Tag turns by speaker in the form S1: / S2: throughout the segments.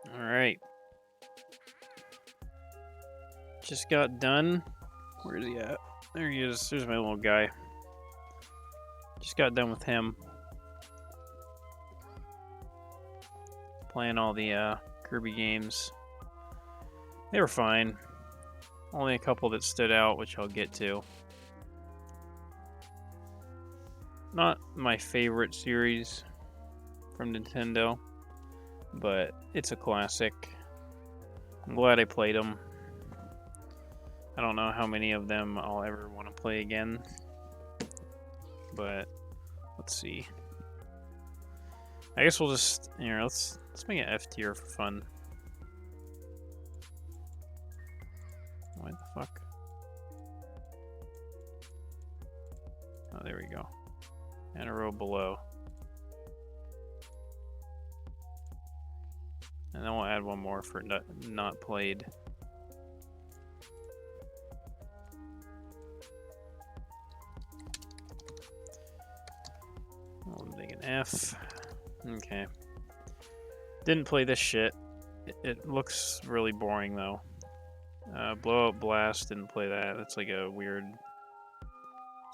S1: Alright. Just got done. Where is he at? There he is. There's my little guy. Just got done with him. Playing all the Kirby games. They were fine. Only a couple that stood out, which I'll get to. Not my favorite series from Nintendo, but it's a classic. I'm glad I played them. I don't know how many of them I'll ever want to play again, but let's see. I guess we'll just here. Let's make an F tier for fun. What the fuck? Oh, there we go. And a row below. And then we'll add one more for not played. I'll make an F. Okay. Didn't play this shit. It looks really boring though. Blow Up Blast, didn't play that. That's like a weird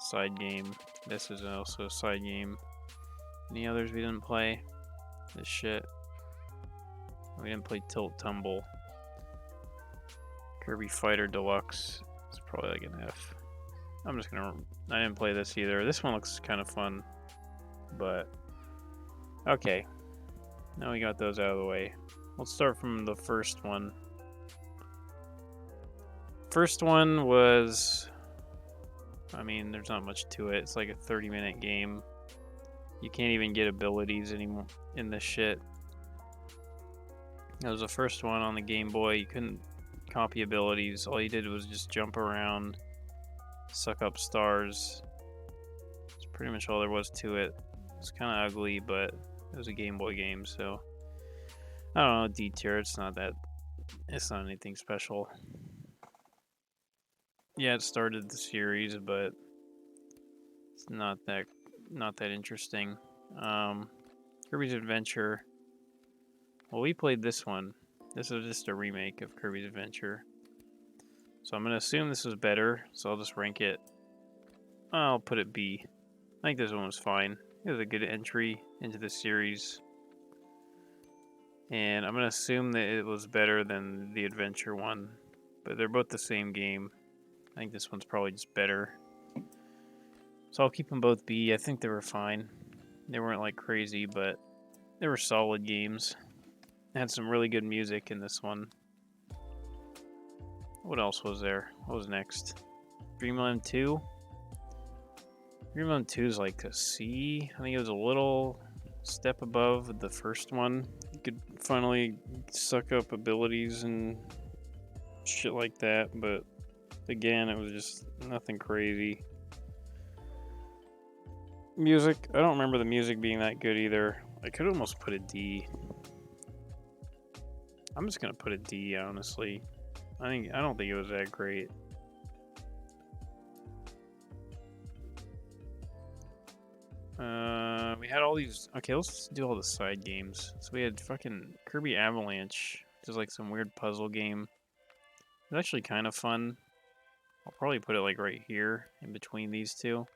S1: side game. This is also a side game. Any others we didn't play? This shit. We didn't play Tilt Tumble. Kirby Fighter Deluxe. It's probably like an F. I didn't play this either. This one looks kind of fun. But, okay. Now we got those out of the way. Let's start from the first one. First one was, I mean, there's not much to it. It's like a 30-minute game. You can't even get abilities anymore in this shit. That was the first one on the Game Boy. You couldn't copy abilities. All you did was just jump around, suck up stars. That's pretty much all there was to it. It's kind of ugly, but it was a Game Boy game, so I don't know. D tier. It's not anything special. Yeah, it started the series, but it's not that interesting. Kirby's Adventure. Well, we played this one. This is just a remake of Kirby's Adventure. So I'm going to assume this was better, so I'll just rank it. I'll put it B. I think this one was fine. It was a good entry into the series. And I'm going to assume that it was better than the Adventure one. But they're both the same game. I think this one's probably just better. So I'll keep them both B. I think they were fine. They weren't like crazy, but they were solid games. They had some really good music in this one. What else was there? What was next? Dreamland 2? Dreamland 2 is like a C. I think it was a little step above the first one. You could finally suck up abilities and shit like that, but again, it was just nothing crazy. Music, I don't remember the music being that good either. I could almost put a D. I'm just gonna put a D, honestly. I don't think it was that great. We had all these. Okay, let's do all the side games. So we had fucking Kirby Avalanche, which is like some weird puzzle game. It's actually kind of fun. I'll probably put it like right here in between these two.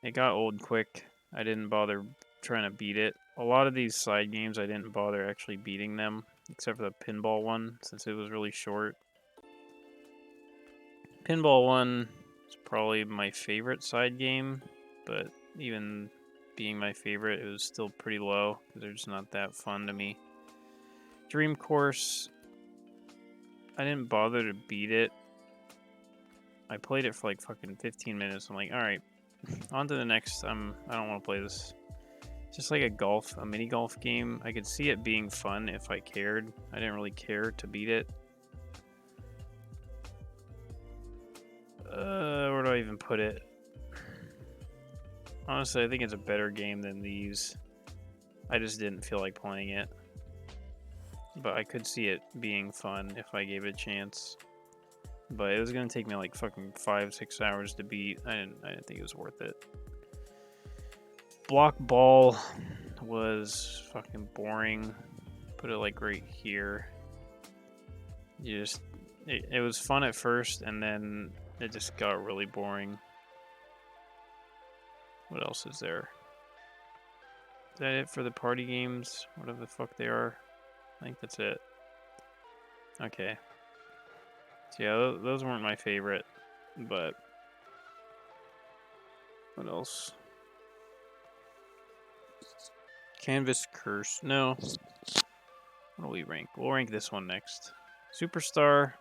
S1: It got old quick. I didn't bother trying to beat it. A lot of these side games, I didn't bother actually beating them, except for the pinball one, since it was really short. Pinball one is probably my favorite side game, but even being my favorite, it was still pretty low, because they're just not that fun to me. Dream Course, I didn't bother to beat it. I played it for like fucking 15 minutes. I'm like, alright, on to the next. I don't want to play this. Just like a mini golf game. I could see it being fun if I cared. I didn't really care to beat it. Where do I even put it? Honestly, I think it's a better game than these. I just didn't feel like playing it. But I could see it being fun if I gave it a chance. But it was gonna take me like fucking 5-6 hours to beat. I didn't think it was worth it. Block Ball was fucking boring. Put it like right here. It was fun at first, and then it just got really boring. What else is there? Is that it for the party games? Whatever the fuck they are. I think that's it. Okay. So yeah, those weren't my favorite, but what else? Canvas Curse. No. What do we rank? We'll rank this one next. Superstar.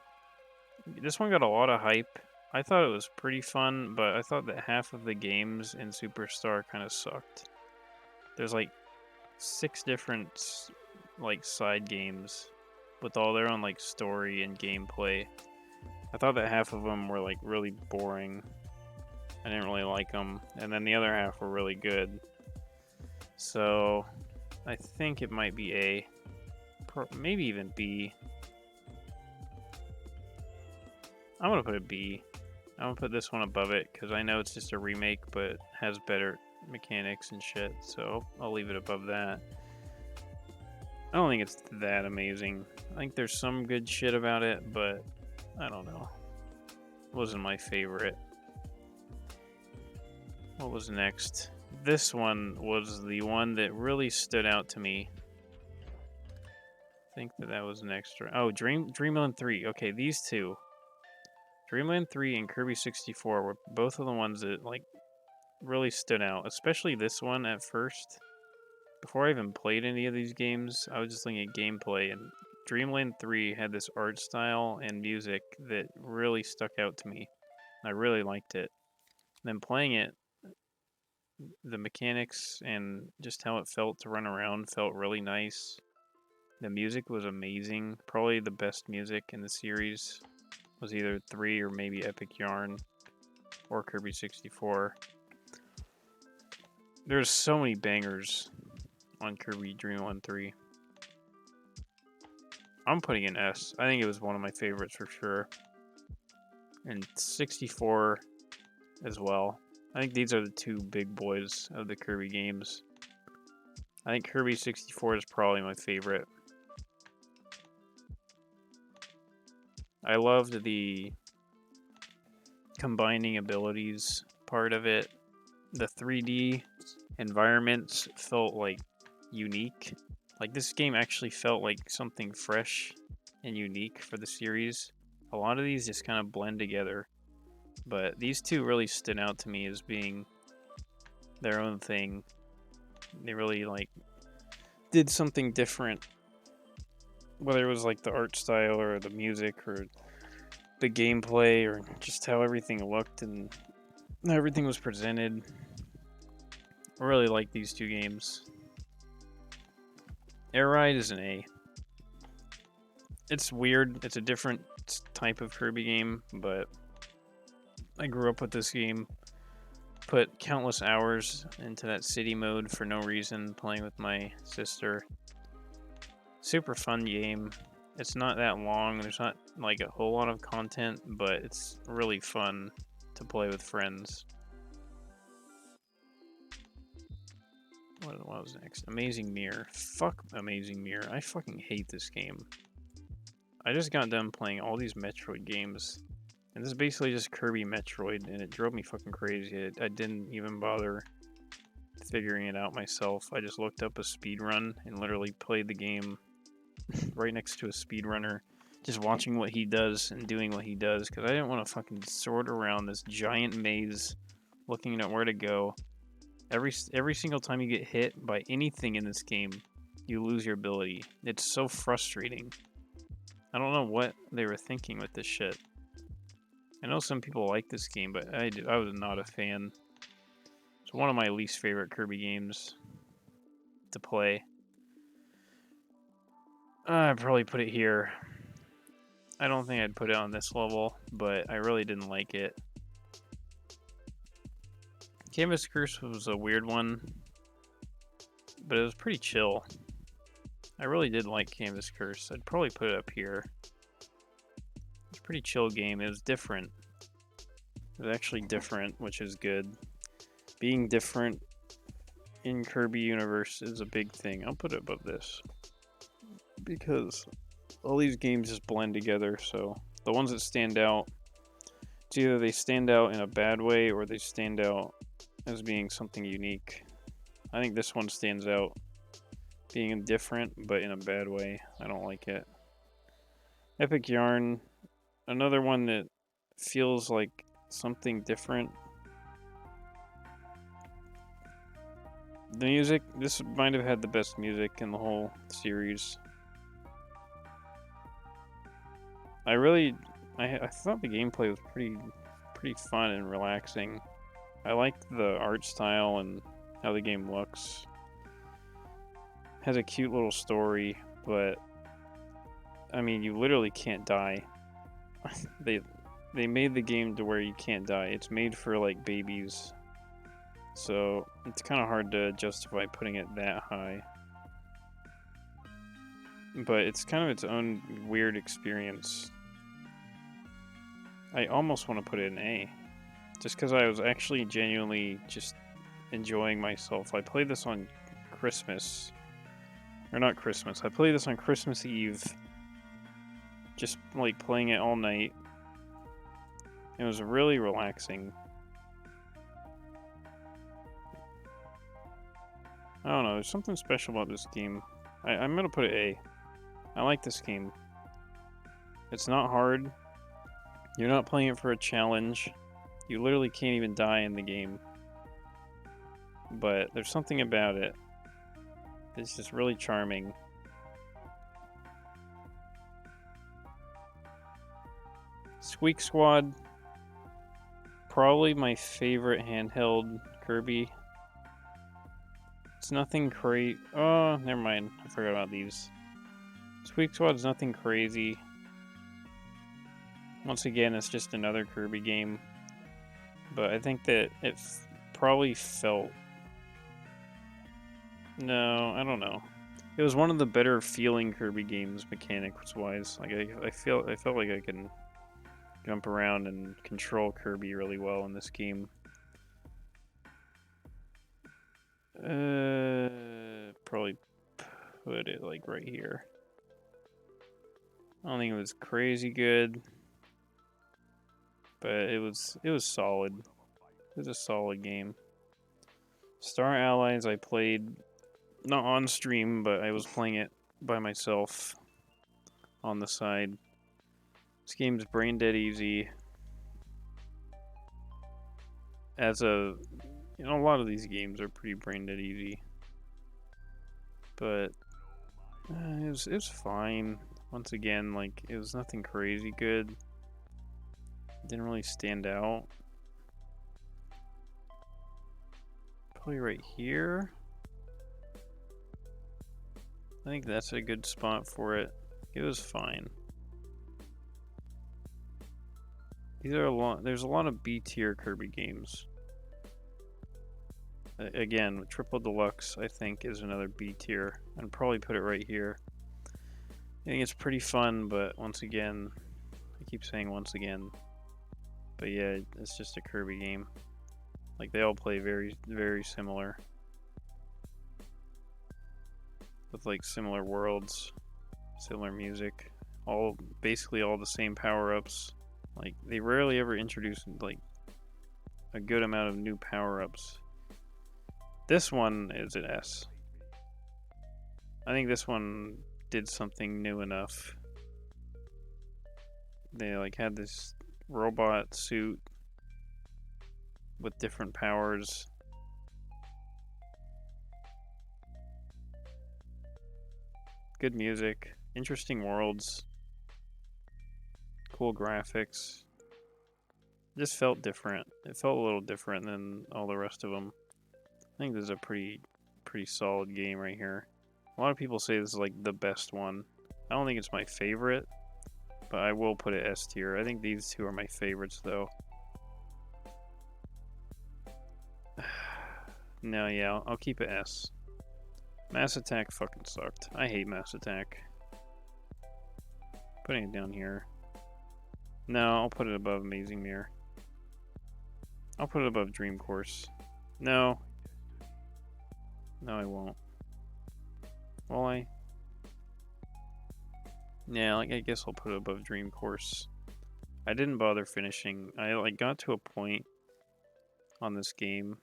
S1: This one got a lot of hype. I thought it was pretty fun, but I thought that half of the games in Superstar kind of sucked. There's like 6 different like side games with all their own like story and gameplay. I thought that half of them were like really boring. I didn't really like them, and then the other half were really good. So I think it might be A, maybe even B. I'm gonna put a B. I'm gonna put this one above it because I know it's just a remake, but has better mechanics and shit. So I'll leave it above that. I don't think it's that amazing. I think there's some good shit about it, but I don't know. It wasn't my favorite. What was next? This one was the one that really stood out to me. I think that was next. Oh, Dreamland 3. Okay, these two. Dreamland 3 and Kirby 64 were both of the ones that like really stood out, especially this one at first. Before I even played any of these games, I was just looking at gameplay, and Dreamland 3 had this art style and music that really stuck out to me. I really liked it. And then playing it, the mechanics and just how it felt to run around felt really nice. The music was amazing. Probably the best music in the series was either 3 or maybe Epic Yarn or Kirby 64. There's so many bangers on Kirby Dreamland 3. I'm putting an S. I think it was one of my favorites for sure. And 64 as well. I think these are the two big boys of the Kirby games. I think Kirby 64 is probably my favorite. I loved the combining abilities part of it. The 3D environments felt like unique. Like this game actually felt like something fresh and unique for the series. A lot of these just kind of blend together, but these two really stood out to me as being their own thing. They really like did something different, whether it was like the art style or the music or the gameplay or just how everything looked and how everything was presented. I really like these two games. Air Ride is an A. It's weird. It's a different type of Kirby game, but I grew up with this game. Put countless hours into that city mode for no reason, playing with my sister. Super fun game. It's not that long. There's not like a whole lot of content, but it's really fun to play with friends. What was next? Amazing Mirror. Fuck Amazing Mirror. I fucking hate this game. I just got done playing all these Metroid games. And this is basically just Kirby Metroid, and it drove me fucking crazy. I didn't even bother figuring it out myself. I just looked up a speedrun and literally played the game right next to a speedrunner, just watching what he does and doing what he does, because I didn't want to fucking sort around this giant maze looking at where to go. Every single time you get hit by anything in this game, you lose your ability. It's so frustrating. I don't know what they were thinking with this shit. I know some people like this game, but I was not a fan. It's one of my least favorite Kirby games to play. I'd probably put it here. I don't think I'd put it on this level, but I really didn't like it. Canvas Curse was a weird one, but it was pretty chill. I really did like Canvas Curse. I'd probably put it up here. It's a pretty chill game. It was different. It was actually different, which is good. Being different in Kirby universe is a big thing. I'll put it above this because all these games just blend together. So the ones that stand out, it's either they stand out in a bad way or they stand out as being something unique. I think this one stands out being different, but in a bad way. I don't like it. Epic Yarn, another one that feels like something different. The music, this might have had the best music in the whole series. I thought the gameplay was pretty fun and relaxing. I liked the art style and how the game looks. Has a cute little story, but I mean, you literally can't die. They made the game to where you can't die. It's made for like babies. So it's kind of hard to justify putting it that high. But it's kind of its own weird experience. I almost want to put it in A. Just because I was actually genuinely just enjoying myself. I played this on Christmas. Or not Christmas. I played this on Christmas Eve. Just like playing it all night. It was really relaxing. I don't know, there's something special about this game. I'm gonna put it A. I like this game. It's not hard. You're not playing it for a challenge. You literally can't even die in the game. But there's something about it. It's just really charming. Squeak Squad. Probably my favorite handheld Kirby. It's nothing crazy. Oh, never mind. I forgot about these. Squeak Squad's nothing crazy. Once again, it's just another Kirby game. But I think that it probably felt... No, I don't know. It was one of the better feeling Kirby games, mechanics-wise. Like I felt like I can jump around and control Kirby really well in this game. Probably put it like right here. I don't think it was crazy good, but it was solid. It was a solid game. Star Allies I played not on stream, but I was playing it by myself on the side. This game's brain dead easy. A lot of these games are pretty brain dead easy, but it was fine. Once again, like it was nothing crazy good. It didn't really stand out. Probably right here. I think that's a good spot for it. It was fine. There's a lot of B tier Kirby games. Again, Triple Deluxe, I think, is another B tier. I'd probably put it right here. I think it's pretty fun, but once again, I keep saying once again. But yeah, it's just a Kirby game. Like, they all play very, very similar. With, like, similar worlds, similar music. Basically all the same power-ups. Like, they rarely ever introduce, like, a good amount of new power-ups. This one is an S. I think this one did something new enough. They like had this robot suit with different powers. Good music, interesting worlds, cool graphics. It just felt different. It felt a little different than all the rest of them. I think this is a pretty solid game right here. A lot of people say this is like the best one. I don't think it's my favorite, but I will put it S tier. I think these two are my favorites though. No, yeah, I'll keep it S. Mass Attack fucking sucked. I hate Mass Attack. Putting it down here. No, I'll put it above Amazing Mirror. I'll put it above Dream Course. No. No, I won't. Will I? Yeah, like I guess I'll put it above Dream Course. I didn't bother finishing. I like got to a point on this game.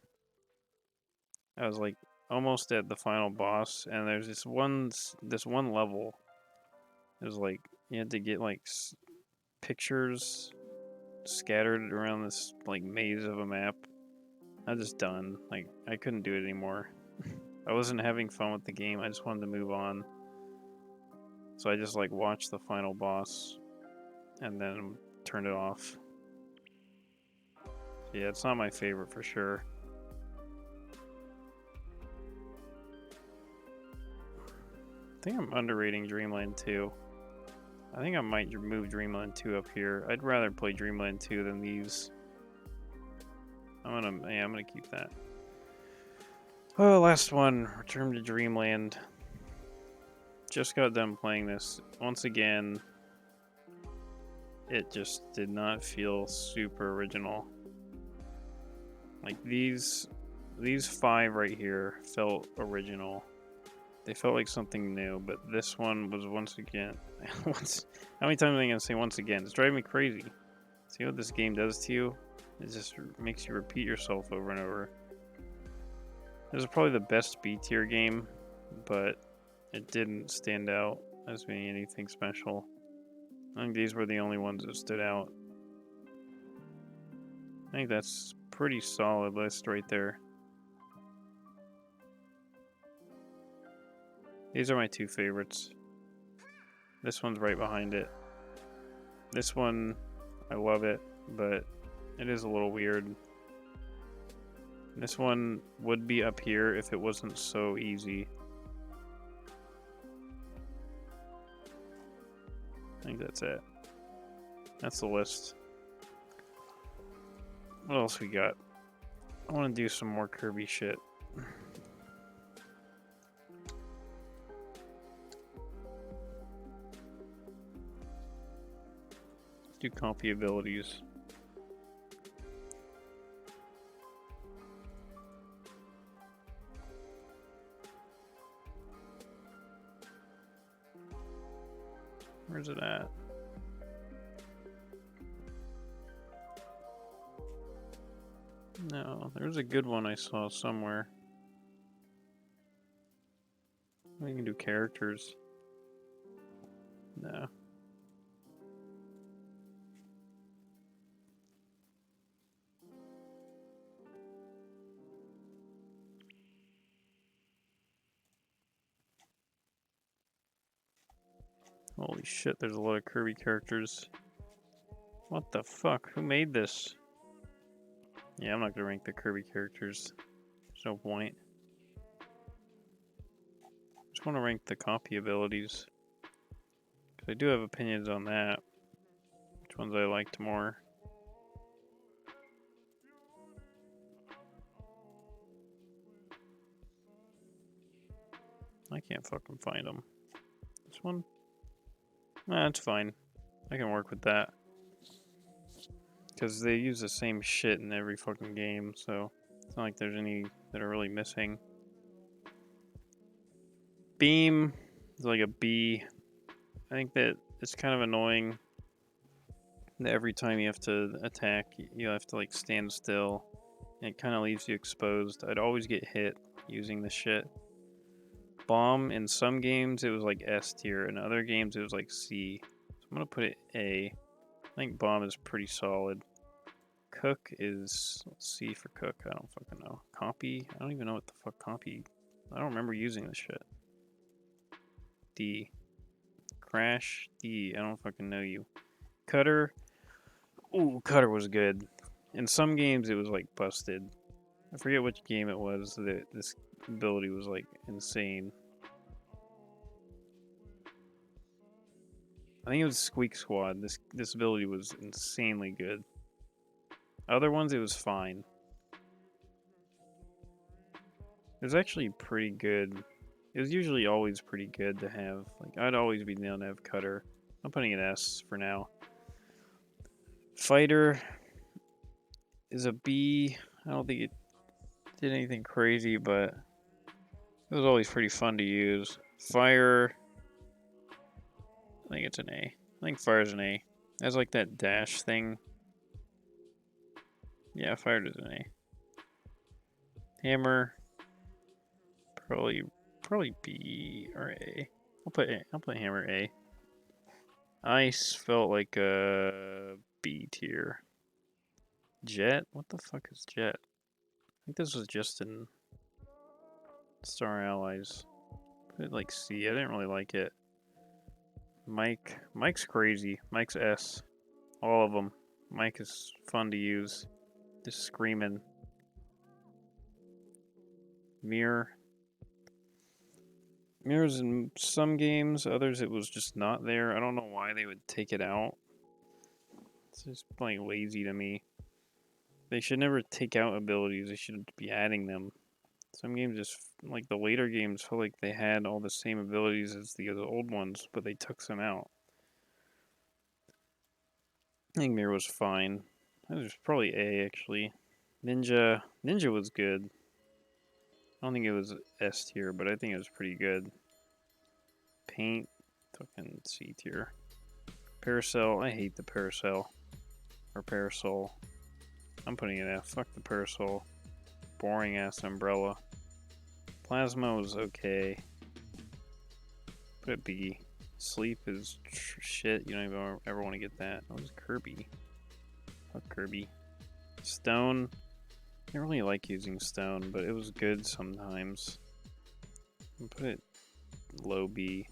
S1: I was like almost at the final boss, and there's this one level. It was like you had to get like pictures scattered around this like maze of a map. I was just done. Like I couldn't do it anymore. I wasn't having fun with the game. I just wanted to move on. So I just like watched the final boss and then turned it off. Yeah, it's not my favorite for sure. I think I'm underrating Dreamland 2. I think I might move Dreamland 2 up here. I'd rather play Dreamland 2 than these. I'm gonna keep that. Oh, last one. Return to Dreamland. Just got done playing this. Once again, it just did not feel super original. Like these 5 right here felt original. They felt like something new, but this one was once again. How many times am I gonna say once again? It's driving me crazy. See what this game does to you? It just makes you repeat yourself over and over. This is probably the best B tier game, but it didn't stand out as being anything special. I think these were the only ones that stood out. I think that's pretty solid list right there. These are my 2 favorites. This one's right behind it. This one, I love it, but it is a little weird. This one would be up here if it wasn't so easy. I think that's it. That's the list. What else we got? I want to do some more Kirby shit. Do copy abilities. Where's it at? No, there's a good one I saw somewhere. We can do characters. No. Holy shit, there's a lot of Kirby characters. What the fuck? Who made this? Yeah, I'm not gonna rank the Kirby characters. There's no point. I just want to rank the copy abilities. Because I do have opinions on that. Which ones I liked more. I can't fucking find them. This one? Nah, it's fine. I can work with that. Because they use the same shit in every fucking game, so it's not like there's any that are really missing. Beam is like a B. I think that it's kind of annoying that every time you have to attack, you have to like stand still. And it kind of leaves you exposed. I'd always get hit using this shit. Bomb, in some games it was like S tier, in other games it was like C. So I'm gonna put it A. I think Bomb is pretty solid. Cook is, let's see for Cook, I don't fucking know. Copy? I don't even know what the fuck copy. I don't remember using this shit. D. Crash? D. I don't fucking know you. Cutter? Ooh, Cutter was good. In some games it was like busted. I forget which game it was that this ability was like insane. I think it was Squeak Squad. This ability was insanely good. Other ones, it was fine. It was actually pretty good. It was usually always pretty good to have. Like, I'd always be down to have Cutter. I'm putting an S for now. Fighter is a B. I don't think it did anything crazy, but It was always pretty fun to use. Fire, I think it's an A. I think fire's an A. It has like that dash thing. Yeah, fire is an A. Hammer, probably B or A. I'll put hammer A. Ice felt like a B tier. Jet? What the fuck is Jet? I think this was just in Star Allies. Put it like C. I didn't really like it. Mike's crazy. Mike's S. All of them. Mike is fun to use. Just screaming. Mirror. Mirrors in some games, others it was just not there. I don't know why they would take it out. It's just like lazy to me. They should never take out abilities. They should be adding them. Some games just, like the later games, felt like they had all the same abilities as the old ones, but they took some out. I think Mirror was fine. It was probably A, actually. Ninja was good. I don't think it was S tier, but I think it was pretty good. Paint, fucking C tier. Parasol, I hate the Parasol. Or Parasol. I'm putting it F. Fuck the Parasol. Boring ass umbrella. Plasma was okay. Put it B. Sleep is shit. You don't even ever want to get that. What was Kirby? Fuck Kirby. Stone. I didn't really like using stone, but it was good sometimes. I'll put it low B.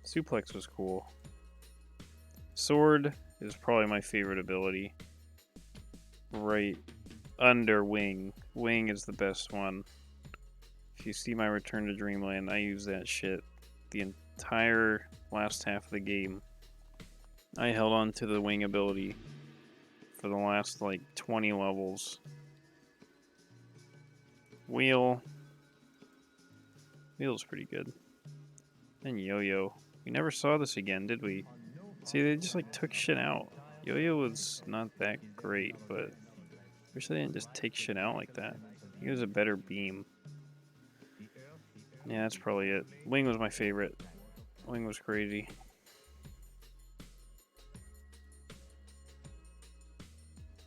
S1: Suplex was cool. Sword is probably my favorite ability. Right under Wing. Wing is the best one. If you see my Return to Dreamland, I use that shit the entire last half of the game. I held on to the Wing ability for the last like 20 levels. Wheel's pretty good. And Yo-Yo. We never saw this again, did we? See, they just like took shit out. Yo-Yo was not that great, but I wish they didn't just take shit out like that. I think it was a better beam. Yeah, that's probably it. Wing was my favorite. Wing was crazy.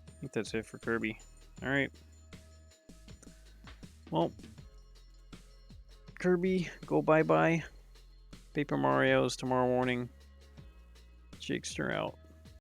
S1: I think that's it for Kirby. Alright. Well, Kirby, go bye-bye. Paper Mario's tomorrow morning. Jakester out.